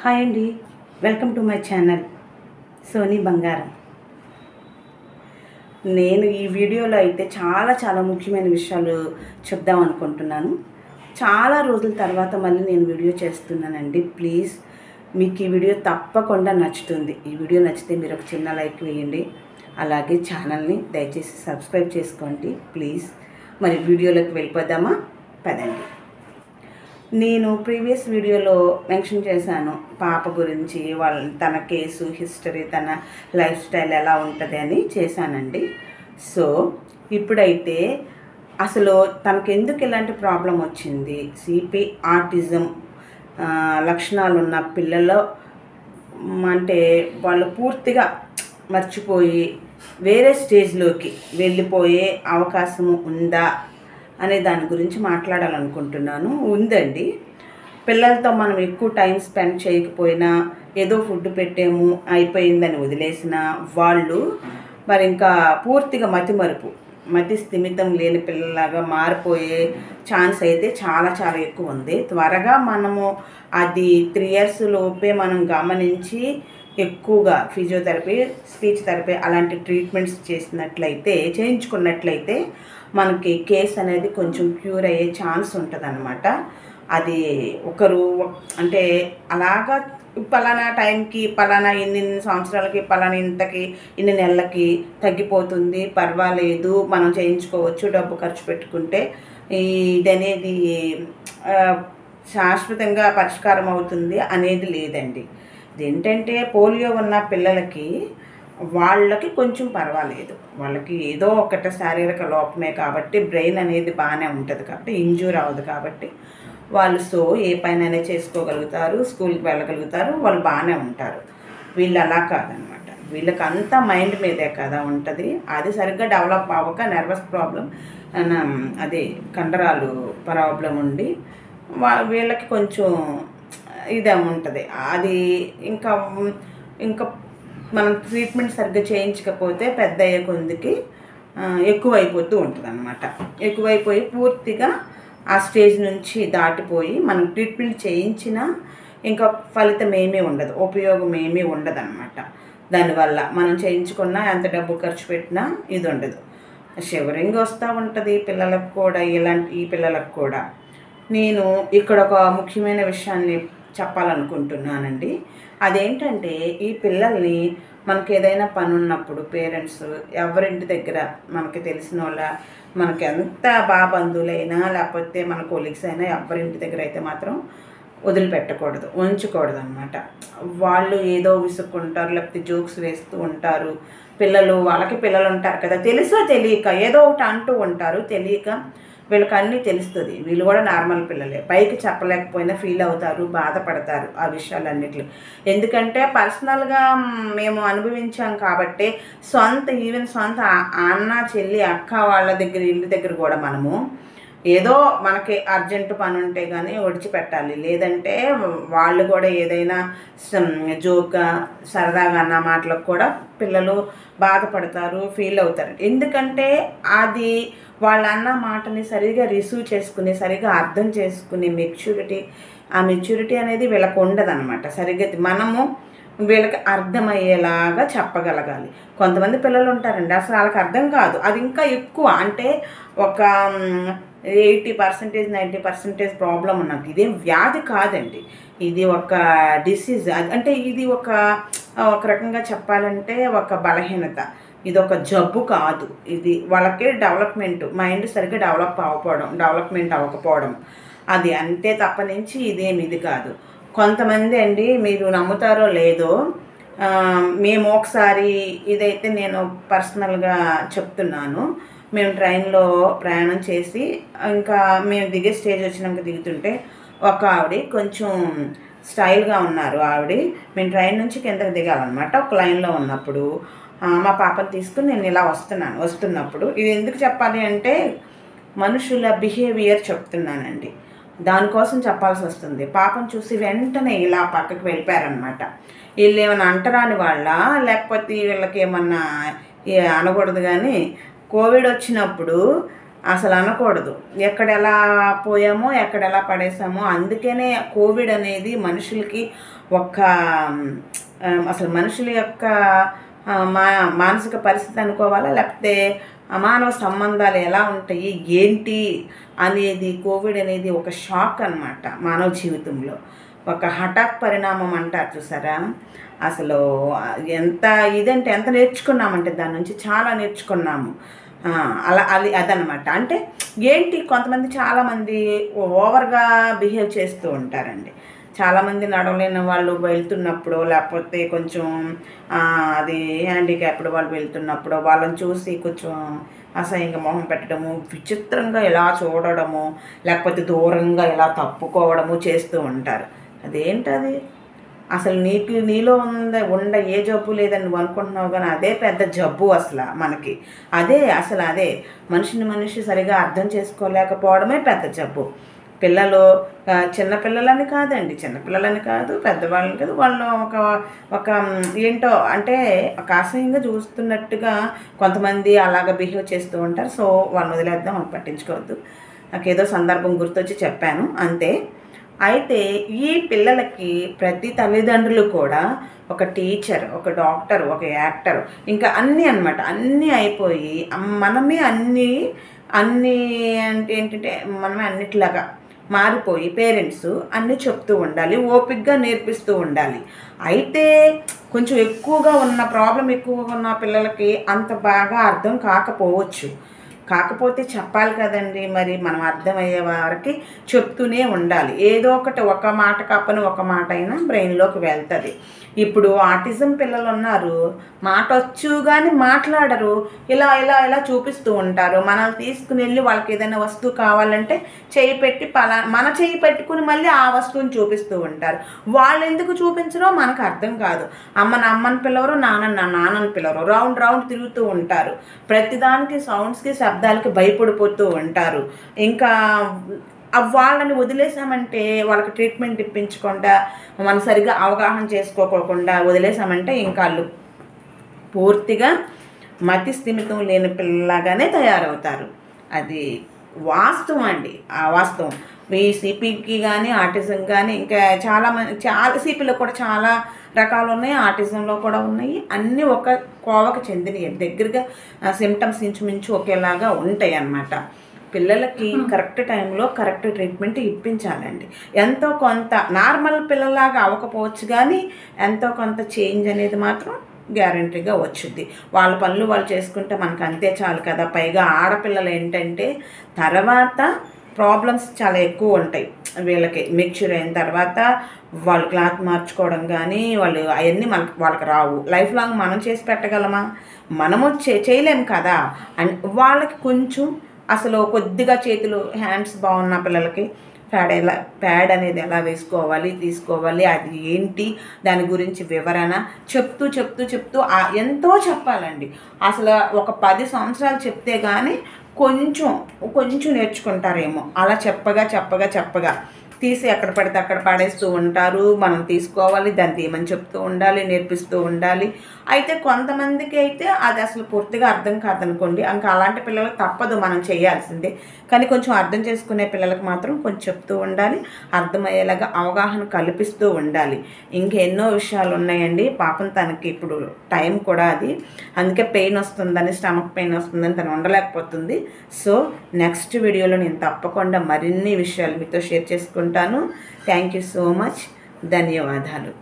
Hi అండి, welcome to my channel Soni Bangaram. నేను ఈ వీడియోలో అయితే చాలా ముఖ్యమైన విషయాలు చెప్దాం అనుకుంటున్నాను. చాలా రోజుల తర్వాత మళ్ళీ నేను వీడియో చేస్తున్నానండి. ప్లీజ్ మీకు ఈ వీడియో తప్పకుండా నచ్చుతుంది. ఈ వీడియో నచ్చితే మీరు ఒక చిన్న లైక్ వేయండి. అలాగే ఛానల్ని దయచేసి సబ్స్క్రైబ్ చేసుకోండి ప్లీజ్. మరి వీడియోలోకి వెళ్ళిపోదామా? పదండి. నేను ప్రీవియస్ వీడియోలో మెన్షన్ చేశాను పాప గురించి, తన కేసు హిస్టరీ, తన లైఫ్ స్టైల్ ఎలా ఉంటుంది అని చేశానండి. సో ఇప్పుడైతే అసలు తనకు ఎందుకు ఇలాంటి ప్రాబ్లం వచ్చింది, సిపి ఆటిజం లక్షణాలు ఉన్న పిల్లలు అంటే వాళ్ళు పూర్తిగా మర్చిపోయి వేరే స్టేజ్లోకి వెళ్ళిపోయే అవకాశము ఉందా అనే దాని గురించి మాట్లాడాలనుకుంటున్నాను. ఉందండి. పిల్లలతో మనం ఎక్కువ టైం స్పెండ్ చేయకపోయినా, ఏదో ఫుడ్ పెట్టాము అయిపోయిందని వదిలేసినా వాళ్ళు మరి ఇంకా పూర్తిగా మతి స్థిమితం లేని పిల్లలాగా మారిపోయే ఛాన్స్ అయితే చాలా ఎక్కువ ఉంది. త్వరగా మనము అది 3 years లోపే మనం గమనించి ఎక్కువగా ఫిజియోథెరపీ, స్పీచ్ థెరపీ అలాంటి ట్రీట్మెంట్స్ చేయించుకున్నట్లయితే మనకి కేస్ అనేది కొంచెం క్యూర్ అయ్యే ఛాన్స్ ఉంటుంది అన్నమాట. అది ఒకరు అంటే అలాగా పలానా టైంకి, పలానా ఇన్ని సంవత్సరాలకి, పలానా ఇంతకి, ఇన్ని నెలలకి తగ్గిపోతుంది, పర్వాలేదు, మనం చేయించుకోవచ్చు, డబ్బు ఖర్చు పెట్టుకుంటే ఇది అనేది శాశ్వతంగా పరిష్కారం అవుతుంది అనేది లేదండి. ఇదేంటంటే పోలియో ఉన్న పిల్లలకి వాళ్ళకి కొంచెం పర్వాలేదు, వాళ్ళకి ఏదో ఒకటి శారీరక లోపమే కాబట్టి బ్రెయిన్ అనేది బాగానే ఉంటుంది కాబట్టి ఇంజూర్ అవ్వదు కాబట్టి వాళ్ళు ఏ పైన చేసుకోగలుగుతారు, స్కూల్కి వెళ్ళగలుగుతారు, వాళ్ళు బాగానే ఉంటారు. వీళ్ళు అలా కాదనమాట. వీళ్ళకి అంతా మైండ్ మీదే కదా ఉంటుంది. అది సరిగ్గా డెవలప్ అవ్వక నర్వస్ ప్రాబ్లం, అదే కండరాలు ప్రాబ్లం ఉండి వీళ్ళకి కొంచెం ఇదే ఉంటుంది. అది ఇంకా మనం ట్రీట్మెంట్ సరిగ్గా చేయించకపోతే పెద్ద అయ్యే కొద్దికి ఎక్కువైపోతూ ఉంటుంది అన్నమాట. ఎక్కువైపోయి పూర్తిగా ఆ స్టేజ్ నుంచి దాటిపోయి మనం ట్రీట్మెంట్ చేయించినా ఇంకా ఫలితం ఏమీ ఉండదు, ఉపయోగం ఏమీ ఉండదు అన్నమాట. దానివల్ల మనం చేయించుకున్నా ఎంత డబ్బు ఖర్చు పెట్టినా ఇది ఉండదు. షివరింగ్ వస్తూ ఉంటుంది పిల్లలకు కూడా, ఈ పిల్లలకు కూడా. నేను ఇక్కడ ఒక ముఖ్యమైన విషయాన్ని చెప్పాలనుకుంటున్నానండి. అదేంటంటే ఈ పిల్లల్ని మనకి ఏదైనా పని ఉన్నప్పుడు పేరెంట్స్ ఎవరింటి దగ్గర మనకి తెలిసిన వాళ్ళ, మనకి ఎంత బాగా బంధువులైనా లేకపోతే మన కొలీగ్స్ అయినా ఎవరింటి దగ్గర అయితే మాత్రం వదిలిపెట్టకూడదు, ఉంచకూడదు అనమాట. వాళ్ళు ఏదో విసుక్కుంటారు, లేకపోతే జోక్స్ వేస్తూ ఉంటారు. వాళ్ళకి పిల్లలు ఉంటారు కదా, తెలుసో తెలియక ఏదో ఒకటి అంటూ ఉంటారు. తెలియక వీళ్ళకి అన్నీ తెలుస్తుంది. వీళ్ళు కూడా నార్మల్ పిల్లలే, పైకి చెప్పలేకపోయినా ఫీల్ అవుతారు, బాధపడతారు ఆ విషయాలన్నిటిలో. ఎందుకంటే పర్సనల్గా మేము అనుభవించాం కాబట్టి ఈవెన్ సొంత అన్న, చెల్లి, అక్క వాళ్ళ దగ్గర, ఇంటి దగ్గర కూడా మనము ఏదో మనకి అర్జెంటు పని ఉంటే కానీ విడిచిపెట్టాలి. లేదంటే వాళ్ళు కూడా ఏదైనా జోక్గా సరదాగా అన్న మాటలకు కూడా పిల్లలు బాధపడతారు, ఫీల్ అవుతారు. ఎందుకంటే అది వాళ్ళ అన్న మాటని సరిగా రిసీవ్ చేసుకుని, సరిగా అర్థం చేసుకుని ఆ మెచ్యూరిటీ అనేది వీళ్ళకు ఉండదన్నమాట. సరిగ్గా మనము వీళ్ళకి అర్థమయ్యేలాగా చెప్పగలగాలి. కొంతమంది పిల్లలు ఉంటారండి అసలు వాళ్ళకి అర్థం కాదు, అది ఇంకా ఎక్కువ. అంటే ఒక 80%, 90% ప్రాబ్లం ఉన్నది. ఇదేం వ్యాధి కాదండి, ఇది ఒక డిసీజ్. అంటే ఇది ఒక రకంగా చెప్పాలంటే ఒక బలహీనత, ఇది ఒక జబ్బు కాదు. ఇది వాళ్ళకి మైండ్ సరిగ్గా డెవలప్మెంట్ అవ్వకపోవడం అది అంతే తప్పనించి ఇది కాదు. కొంతమంది అండి, మీరు నమ్ముతారో లేదో, మేము ఒకసారి, ఇదైతే నేను పర్సనల్గా చెప్తున్నాను, మేము ట్రైన్లో ప్రయాణం చేసి ఇంకా మేము దిగే స్టేజ్ వచ్చినాక దిగుతుంటే ఒక ఆవిడ కొంచెం స్టైల్గా ఉన్నారు. మేము ట్రైన్ నుంచి కిందకి దిగాలన్నమాట. ఒక లైన్లో ఉన్నప్పుడు మా పాపను తీసుకుని నేను ఇలా వస్తున్నప్పుడు ఇది ఎందుకు చెప్పాలి అంటే మనుషుల బిహేవియర్ చెప్తున్నానండి, దానికోసం చెప్పాల్సి వస్తుంది. పాపను చూసి వెంటనే ఇలా పక్కకి వెళ్ళిపోయారనమాట. వీళ్ళు ఏమైనా అంటరాని వాళ్ళ, లేకపోతే వీళ్ళకి ఏమన్నా అనకూడదు కానీ కోవిడ్ వచ్చినప్పుడు అసలు అనకూడదు. ఎక్కడ ఎలా పోయామో, ఎక్కడ ఎలా పడేసామో. అందుకనే కోవిడ్ అనేది మనుషులకి ఒక అసలు మనుషుల యొక్క మానసిక పరిస్థితి అనుకోవాలా, లేకపోతే అమానవ సంబంధాలు ఎలా ఉంటాయి ఏంటి అనేది కోవిడ్ అనేది ఒక షాక్ అన్నమాట మానవ జీవితంలో. ఒక హఠాత్ పరిణామం అంటారు చూసారా. అసలు ఎంత ఇదంటే ఎంత నేర్చుకున్నామంటే దాని నుంచి చాలా నేర్చుకున్నాము. అదనమాట. అంటే ఏంటి, కొంతమంది చాలామంది ఓవర్గా బిహేవ్ చేస్తూ ఉంటారండి. చాలామంది నడవలేని వాళ్ళు వెళ్తున్నప్పుడు, లేకపోతే కొంచెం అది హ్యాండిక్యాప్డ్ వాళ్ళు వెళ్తున్నప్పుడు వాళ్ళని చూసి కొంచెం అసహ్యంగా మొహం పెట్టడము, విచిత్రంగా ఇలా చూడడము, లేకపోతే దూరంగా ఇలా తప్పుకోవడము చేస్తూ ఉంటారు. అదేంటది అసలు నీలో ఉండ ఏ జబ్బు లేదని నువ్వు అనుకుంటున్నావు, కానీ అదే పెద్ద జబ్బు అసలు మనకి. అదే మనిషి సరిగా అర్థం చేసుకోలేకపోవడమే పెద్ద జబ్బు. పిల్లలు చిన్నపిల్లలని కాదు, పెద్దవాళ్ళని కాదు, వాళ్ళు ఒక ఏంటో అంటే ఒక అసహ్యంగా చూస్తున్నట్టుగా కొంతమంది అలాగ బిహేవ్ చేస్తూ ఉంటారు. సో వాళ్ళని వదిలేద్దాం, వాళ్ళు పట్టించుకోవద్దు. నాకు ఏదో సందర్భం గుర్తొచ్చి చెప్పాను అంతే. అయితే ఈ పిల్లలకి ప్రతి తల్లిదండ్రులు కూడా ఒక టీచర్, ఒక డాక్టర్, ఒక యాక్టర్, ఇంకా అన్నీ అన్నమాట. అన్నీ అయిపోయి మనమే అన్నీ అంటే ఏంటంటే మనమే అన్నిట్లాగా మారిపోయి పేరెంట్స్ అన్నీ చెప్తూ ఉండాలి, ఓపికగా నేర్పిస్తూ ఉండాలి. అయితే కొంచెం ఎక్కువగా ఉన్న పిల్లలకి అంత బాగా అర్థం కాకపోవచ్చు. కాకపోతే చెప్పాలి కదండి, మరి మనం అర్థమయ్యే వారికి చెప్తూనే ఉండాలి. ఏదో ఒకటి, ఒక మాట కాపని ఒక మాట అయినా బ్రెయిన్లోకి వెళ్తుంది. ఇప్పుడు ఆటిజం పిల్లలు ఉన్నారు, మాట వచ్చు కానీ మాట్లాడరు, ఇలా ఇలా ఇలా చూపిస్తూ ఉంటారు. మనల్ని తీసుకుని వెళ్ళి వాళ్ళకి ఏదైనా వస్తువు కావాలంటే మన చెయ్యి పెట్టుకుని మళ్ళీ ఆ వస్తువుని చూపిస్తూ ఉంటారు. వాళ్ళు ఎందుకు చూపించరో మనకు అర్థం కాదు. అమ్మని పిలవరు, నాన్నని పిలవరు, రౌండ్ తిరుగుతూ ఉంటారు. ప్రతిదానికి సౌండ్స్కి, శబ్దాలకి భయపడిపోతూ ఉంటారు. ఇంకా వాళ్ళని వదిలేసామంటే, వాళ్ళకి ట్రీట్మెంట్ ఇప్పించకుండా, మనం సరిగ్గా అవగాహన చేసుకోకుండా వదిలేసామంటే ఇంకా వాళ్ళు పూర్తిగా మతి స్థిమితం లేని పిల్లలాగానే తయారవుతారు. అది వాస్తవం అండి, ఆ వాస్తవం. ఈ సిపికి కానీ, ఆటిజం కానీ, ఇంకా చాలా సిపిలో కూడా చాలా రకాలు ఉన్నాయి, ఆటిజంలో కూడా ఉన్నాయి. అన్నీ ఒక కోవకు చెందినవి, దగ్గరగా సిమ్టమ్స్ ఇంచుమించు ఒకేలాగా ఉంటాయి అన్నమాట. పిల్లలకి కరెక్ట్ టైంలో కరెక్ట్ ట్రీట్మెంట్ ఇప్పించాలండి. ఎంతో కొంత నార్మల్ పిల్లలాగా అవ్వకపోవచ్చు, కానీ ఎంతో కొంత చేంజ్ అనేది మాత్రం గ్యారంటీగా వచ్చుద్ది. వాళ్ళ పనులు వాళ్ళు చేసుకుంటే మనకు అంతే చాలు కదా. పైగా ఆడపిల్లలు ఏంటంటే తర్వాత ప్రాబ్లమ్స్ చాలా ఎక్కువ ఉంటాయి వీళ్ళకి. మెచ్యూర్ అయిన తర్వాత వాళ్ళు క్లాత్ మార్చుకోవడం కానీ వాళ్ళు అవన్నీ వాళ్ళకి రావు. లైఫ్ లాంగ్ మనం చేసి పెట్టగలమా? మనము చేయలేము కదా. వాళ్ళకి కొంచెం అసలు కొద్దిగా చేతులు, హ్యాండ్స్ బాగున్న పిల్లలకి ప్యాడ్ అనేది ఎలా తీసుకోవాలి, అది ఏంటి, దాని గురించి వివరణ చెప్తూ ఎంతో చెప్పాలండి. అసలు ఒక 10 సంవత్సరాలు చెప్తే కానీ కొంచెం నేర్చుకుంటారేమో. అలా చెప్పగా తీసి ఎక్కడ పడితే అక్కడ పడేస్తూ ఉంటారు. మనం తీసుకోవాలి, దాన్ని తీయమని చెప్తూ ఉండాలి, నేర్పిస్తూ ఉండాలి. అయితే కొంతమందికి అయితే అది అసలు పూర్తిగా అర్థం కాదనుకోండి, ఇంకా అలాంటి పిల్లలకు తప్పదు, మనం చేయాల్సిందే. కానీ కొంచెం అర్థం చేసుకునే పిల్లలకు మాత్రం కొంచెం చెప్తూ ఉండాలి, అర్థమయ్యేలాగా అవగాహన కల్పిస్తూ ఉండాలి. ఇంకెన్నో విషయాలు ఉన్నాయండి. పాపం తనకి ఇప్పుడు టైం కూడా అది, అందుకే పెయిన్ వస్తుందని, స్టమక్ పెయిన్ వస్తుందని తను ఉండలేకపోతుంది. సో నెక్స్ట్ వీడియోలో నేను తప్పకుండా మరిన్ని విషయాలు మీతో షేర్ చేసుకుంటాను. Thank you so much. ధన్యవాదాలు.